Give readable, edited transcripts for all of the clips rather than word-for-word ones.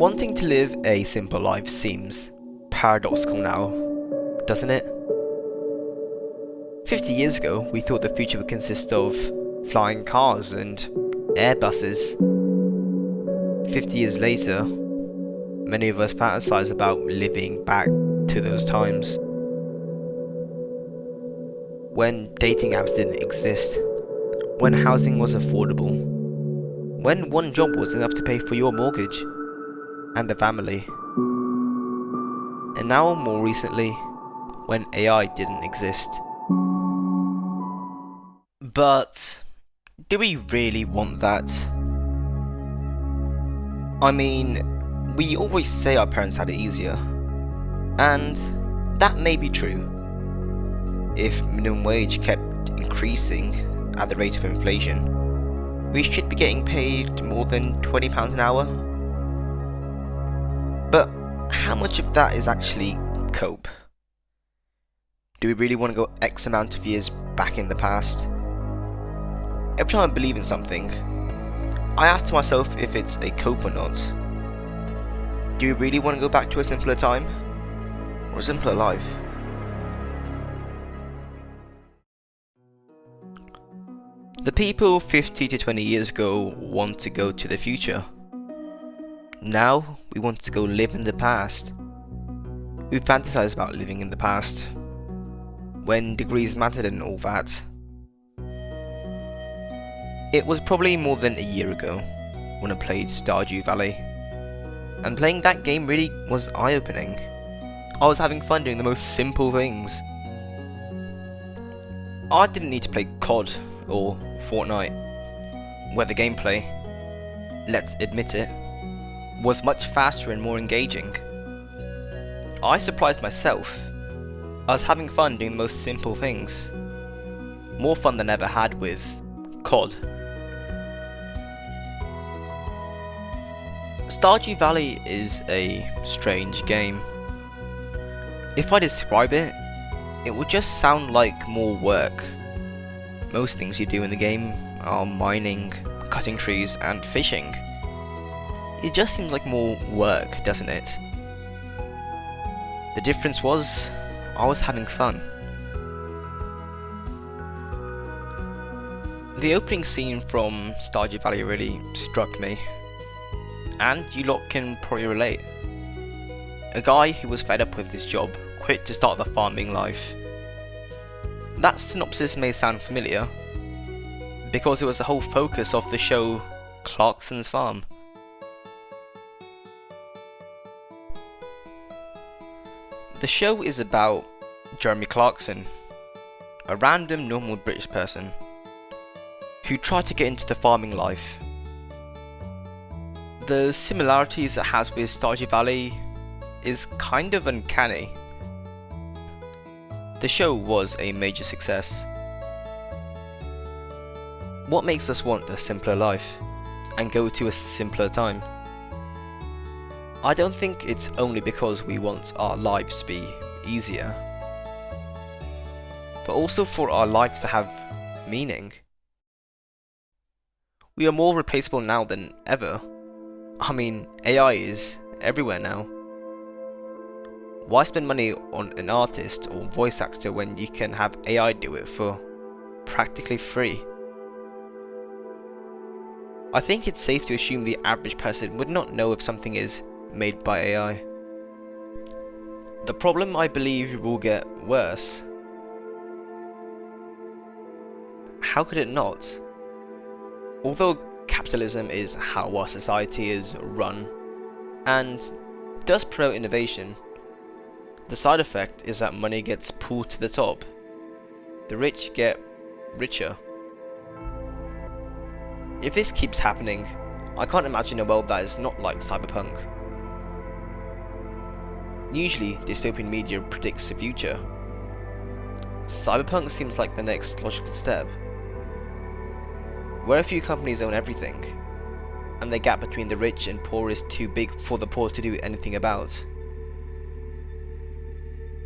Wanting to live a simple life seems paradoxical now, doesn't it? 50 years ago, we thought the future would consist of flying cars and Airbuses. 50 years later, many of us fantasize about living back to those times. When dating apps didn't exist, when housing was affordable, when one job was enough to pay for your mortgage and a family. And now, more recently, when AI didn't exist. But do we really want that? I mean, we always say our parents had it easier, and that may be true. If minimum wage kept increasing at the rate of inflation, we should be getting paid more than £20 an hour. But how much of that is actually cope? Do we really want to go X amount of years back in the past? Every time I believe in something, I ask to myself if it's a cope or not. Do you really want to go back to a simpler time? Or a simpler life? The people 50 to 20 years ago want to go to the future. Now, we want to go live in the past. We fantasize about living in the past, when degrees mattered and all that. It was probably more than a year ago when I played Stardew Valley, and playing that game really was eye-opening. I was having fun doing the most simple things. I didn't need to play COD or Fortnite, where the gameplay, let's admit it, was much faster and more engaging. I surprised myself. I was having fun doing the most simple things. More fun than I ever had with COD. Stardew Valley is a strange game. If I describe it, it would just sound like more work. Most things you do in the game are mining, cutting trees, and fishing. It just seems like more work, doesn't it? The difference was, I was having fun. The opening scene from Stardew Valley really struck me. And you lot can probably relate. A guy who was fed up with his job quit to start the farming life. That synopsis may sound familiar, because it was the whole focus of the show Clarkson's Farm. The show is about Jeremy Clarkson, a random normal British person who tried to get into the farming life. The similarities it has with Stardew Valley is kind of uncanny. The show was a major success. What makes us want a simpler life and go to a simpler time? I don't think it's only because we want our lives to be easier, but also for our lives to have meaning. We are more replaceable now than ever. I mean, AI is everywhere now. Why spend money on an artist or voice actor when you can have AI do it for practically free? I think it's safe to assume the average person would not know if something is made by AI. The problem, I believe, will get worse. How could it not? Although capitalism is how our society is run, and does promote innovation, the side effect is that money gets pulled to the top. The rich get richer. If this keeps happening, I can't imagine a world that is not like Cyberpunk. Usually, dystopian media predicts the future. Cyberpunk seems like the next logical step, where a few companies own everything, and the gap between the rich and poor is too big for the poor to do anything about.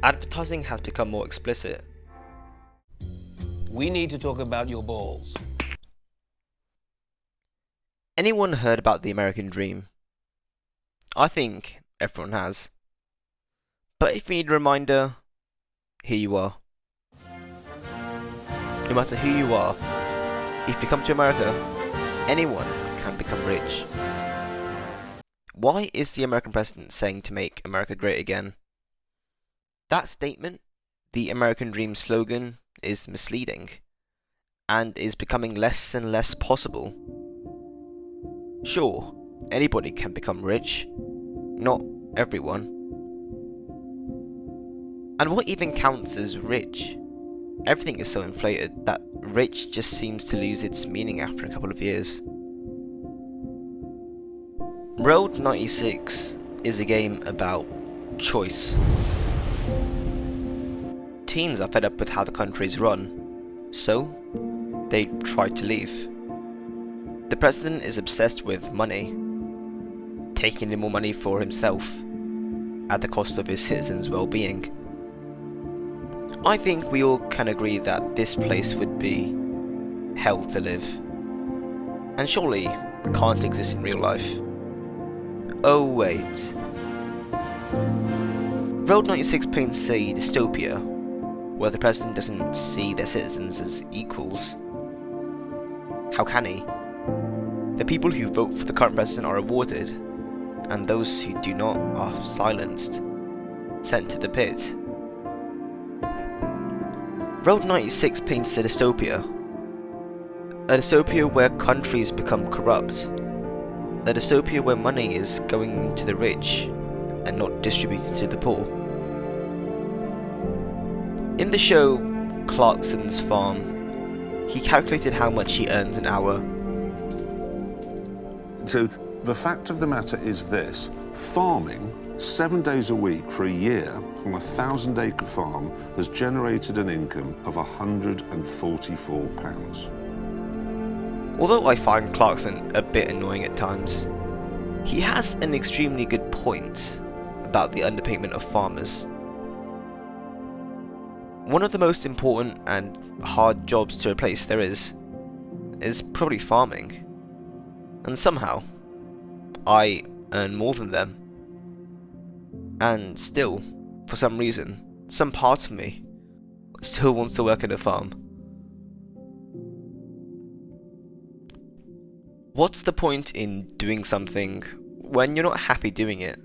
Advertising has become more explicit. We need to talk about your balls. Anyone heard about the American dream? I think everyone has. But if you need a reminder, here you are. No matter who you are, if you come to America, anyone can become rich. Why is the American president saying to make America great again? That statement, the American Dream slogan, is misleading and is becoming less and less possible. Sure, anybody can become rich, not everyone. And what even counts as rich? Everything is so inflated that rich just seems to lose its meaning after a couple of years. Road 96 is a game about choice. Teens are fed up with how the country is run, so they try to leave. The president is obsessed with money, taking in more money for himself at the cost of his citizens' well-being. I think we all can agree that this place would be hell to live, and surely can't exist in real life. Oh wait. Road 96 paints a dystopia where the president doesn't see their citizens as equals. How can he? The people who vote for the current president are rewarded, and those who do not are silenced, sent to the pit. Road 96 paints a dystopia where countries become corrupt, a dystopia where money is going to the rich and not distributed to the poor. In the show Clarkson's Farm, he calculated how much he earned an hour. So the fact of the matter is this: farming 7 days a week for a year on a 1,000-acre farm has generated an income of £144. Although I find Clarkson a bit annoying at times, he has an extremely good point about the underpayment of farmers. One of the most important and hard jobs to replace there is probably farming. And somehow, I earn more than them. And still, for some reason, some part of me still wants to work in a farm. What's the point in doing something when you're not happy doing it?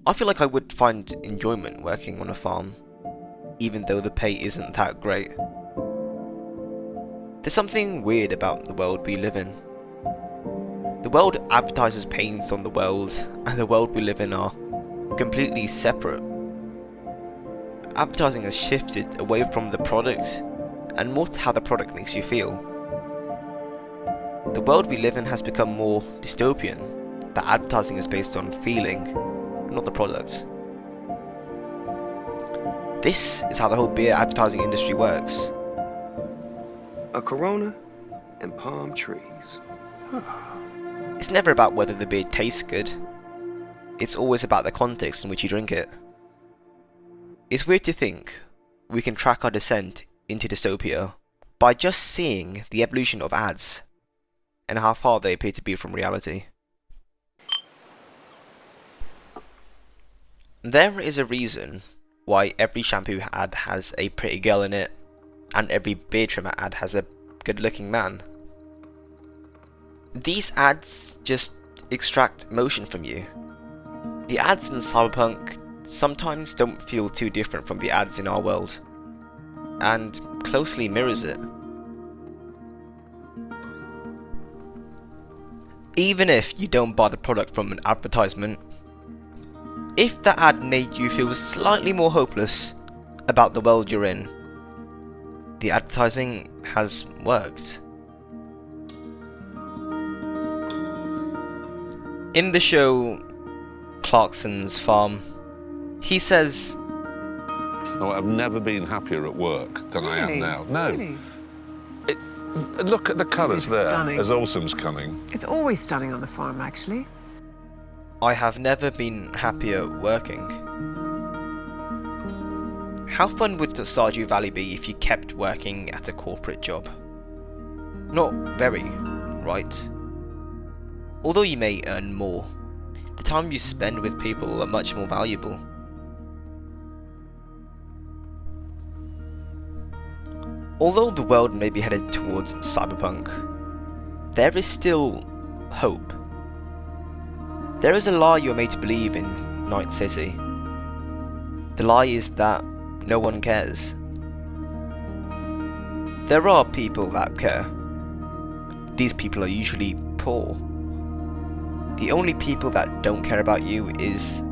I feel like I would find enjoyment working on a farm, even though the pay isn't that great. There's something weird about the world we live in. The world advertises pains on the world, and the world we live in are completely separate. Advertising has shifted away from the product and more to how the product makes you feel. The world we live in has become more dystopian, that advertising is based on feeling, not the product. This is how the whole beer advertising industry works. A Corona and palm trees. It's never about whether the beer tastes good. It's always about the context in which you drink it. It's weird to think we can track our descent into dystopia by just seeing the evolution of ads and how far they appear to be from reality. There is a reason why every shampoo ad has a pretty girl in it, and every beard trimmer ad has a good-looking man. These ads just extract emotion from you. The ads in Cyberpunk sometimes don't feel too different from the ads in our world, and closely mirrors it. Even if you don't buy the product from an advertisement, if the ad made you feel slightly more hopeless about the world you're in, the advertising has worked. In the show Clarkson's Farm, he says, No, I've never been happier at work than I am now. No. Really? Look at the colours It's there stunning. as autumn's coming. It's always stunning on the farm, actually. I have never been happier working. How fun would the Stardew Valley be if you kept working at a corporate job? Not very, right? Although you may earn more, the time you spend with people are much more valuable. Although the world may be headed towards cyberpunk, there is still hope. There is a lie you are made to believe in Night City. The lie is that no one cares. There are people that care. These people are usually poor. The only people that don't care about you is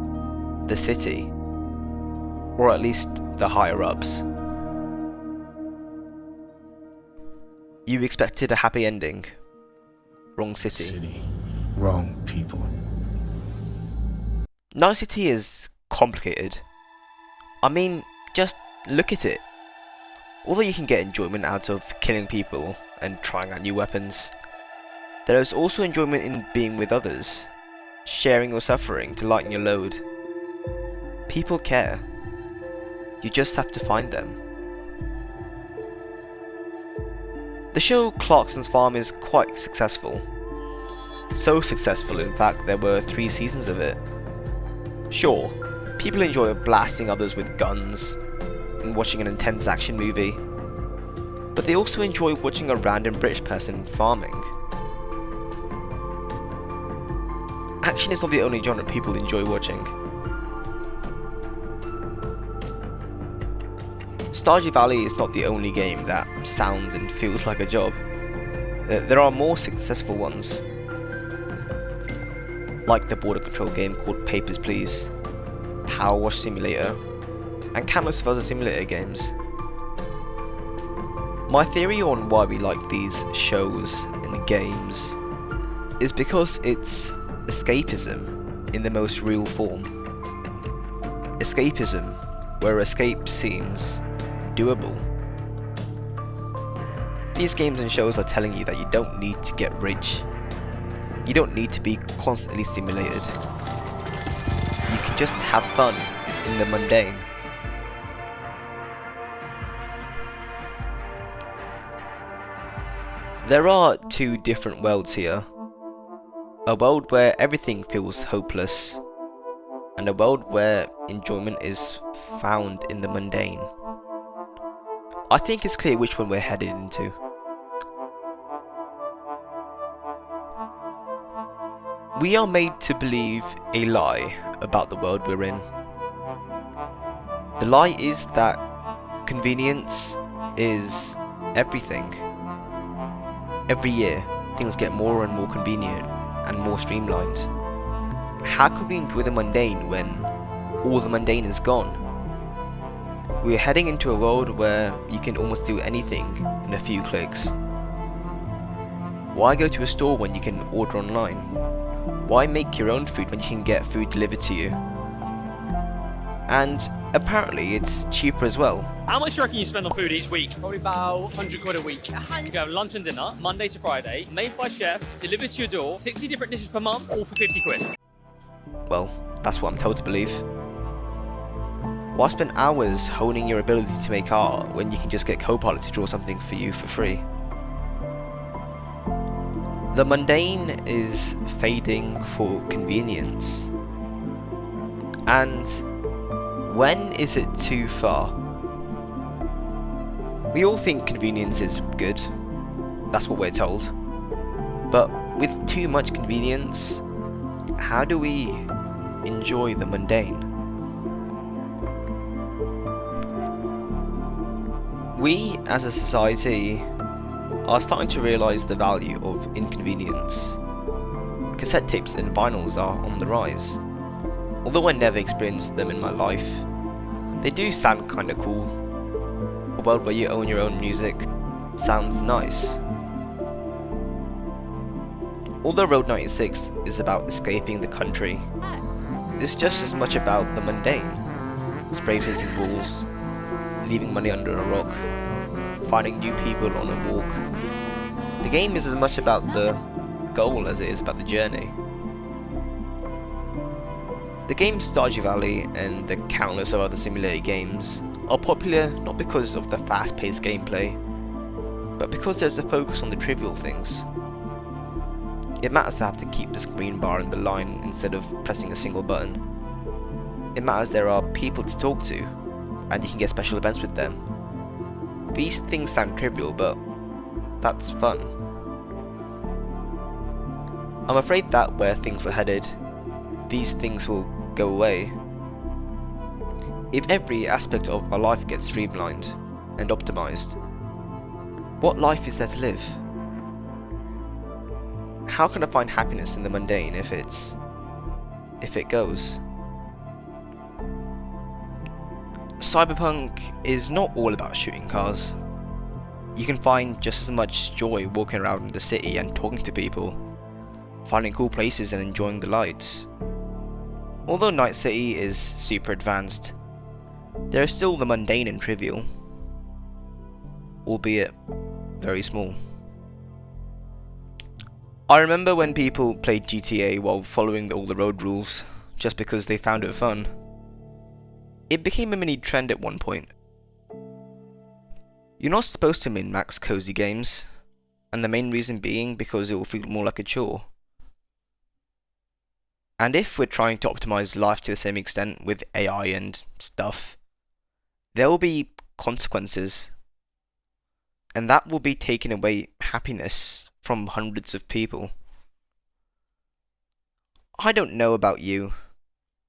the city, or at least the higher ups. You expected a happy ending. Wrong city. Wrong people. Night City is complicated. I mean, just look at it. Although you can get enjoyment out of killing people and trying out new weapons, there is also enjoyment in being with others, sharing your suffering to lighten your load. People care. You just have to find them. The show Clarkson's Farm is quite successful. So successful, in fact, there were 3 seasons of it. Sure, people enjoy blasting others with guns and watching an intense action movie, but they also enjoy watching a random British person farming. Action is not the only genre people enjoy watching. Stardew Valley is not the only game that sounds and feels like a job. There are more successful ones, like the border control game called Papers, Please, Power Wash Simulator, and countless of other simulator games. My theory on why we like these shows and games is because it's escapism in the most real form. Escapism where escape seems doable. These games and shows are telling you that you don't need to get rich. You don't need to be constantly stimulated. You can just have fun in the mundane. There are 2 different worlds here. A world where everything feels hopeless, and a world where enjoyment is found in the mundane. I think it's clear which one we're headed into. We are made to believe a lie about the world we're in. The lie is that convenience is everything. Every year, things get more and more convenient and more streamlined. How can we enjoy the mundane when all the mundane is gone? We are heading into a world where you can almost do anything in a few clicks. Why go to a store when you can order online? Why make your own food when you can get food delivered to you? And apparently it's cheaper as well. How much do you reckon you spend on food each week? Probably about 100 quid a week. You have lunch and dinner, Monday to Friday, made by chefs, delivered to your door, 60 different dishes per month, all for 50 quid. Well, that's what I'm told to believe. Why spend hours honing your ability to make art when you can just get Copilot to draw something for you for free? The mundane is fading for convenience. And when is it too far? We all think convenience is good. That's what we're told. But with too much convenience, how do we enjoy the mundane? We, as a society, are starting to realise the value of inconvenience. Cassette tapes and vinyls are on the rise. Although I never experienced them in my life, they do sound kinda cool. A world where you own your own music sounds nice. Although Road 96 is about escaping the country, it's just as much about the mundane. Spray painting walls, leaving money under a rock, finding new people on a walk. The game is as much about the goal as it is about the journey. The game Stardew Valley and the countless of other simulator games are popular not because of the fast-paced gameplay, but because there's a focus on the trivial things. It matters to have to keep the screen bar in the line instead of pressing a single button. It matters there are people to talk to, and you can get special events with them. These things sound trivial, but that's fun. I'm afraid that where things are headed, these things will go away. If every aspect of our life gets streamlined and optimized, what life is there to live? How can I find happiness in the mundane if it goes? Cyberpunk is not all about shooting cars. You can find just as much joy walking around the city and talking to people, finding cool places and enjoying the lights. Although Night City is super advanced, there is still the mundane and trivial, albeit very small. I remember when people played GTA while following all the road rules, just because they found it fun. It became a mini trend at one point. You're not supposed to min-max cozy games, and the main reason being because it will feel more like a chore. And if we're trying to optimize life to the same extent with AI and stuff, there will be consequences, and that will be taking away happiness from hundreds of people. I don't know about you,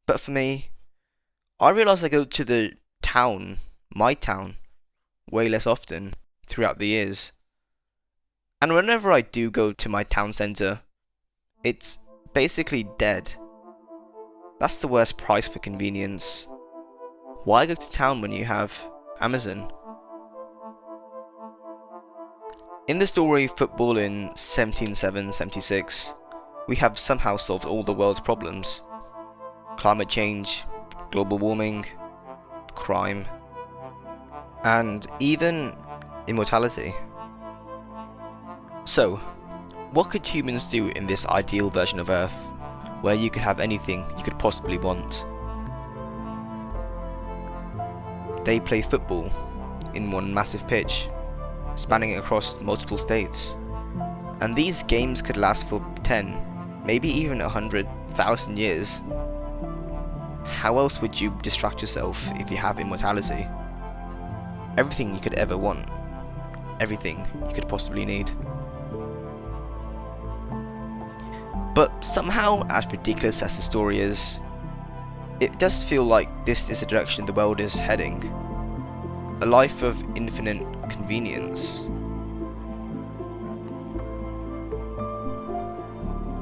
but for me, I realise I go to the town, my town, way less often throughout the years. And whenever I do go to my town centre, it's basically dead. That's the worst price for convenience. Why go to town when you have Amazon? In the story Football in 1776, we have somehow solved all the world's problems. Climate change, global warming, crime, and even immortality. So, what could humans do in this ideal version of Earth, where you could have anything you could possibly want? They play football in one massive pitch, spanning across multiple states. And these games could last for 10, maybe even 100,000 years. How else would you distract yourself if you have immortality? Everything you could ever want. Everything you could possibly need. But somehow, as ridiculous as the story is, it does feel like this is the direction the world is heading. A life of infinite convenience.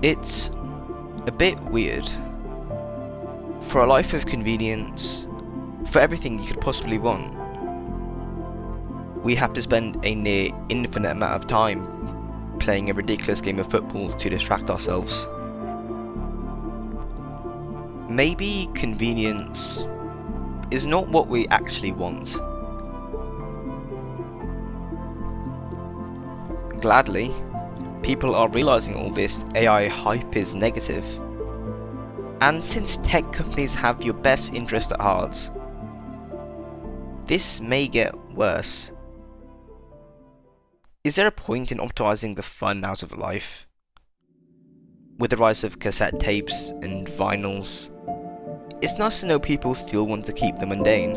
It's a bit weird. For a life of convenience, for everything you could possibly want, we have to spend a near infinite amount of time playing a ridiculous game of football to distract ourselves. Maybe convenience is not what we actually want. Gladly, people are realizing all this AI hype is negative. And since tech companies have your best interest at heart, this may get worse. Is there a point in optimizing the fun out of life? With the rise of cassette tapes and vinyls, it's nice to know people still want to keep the mundane.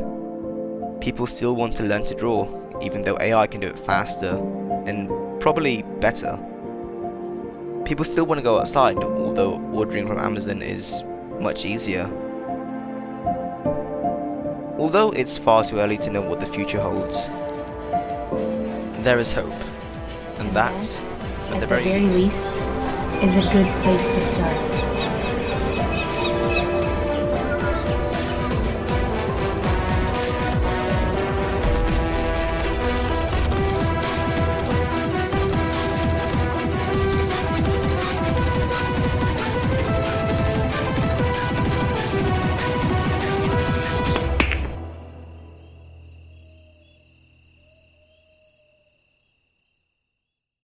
People still want to learn to draw, even though AI can do it faster and probably better. People still want to go outside, although ordering from Amazon is much easier. Although it's far too early to know what the future holds, there is hope, and that, at the very least, is a good place to start.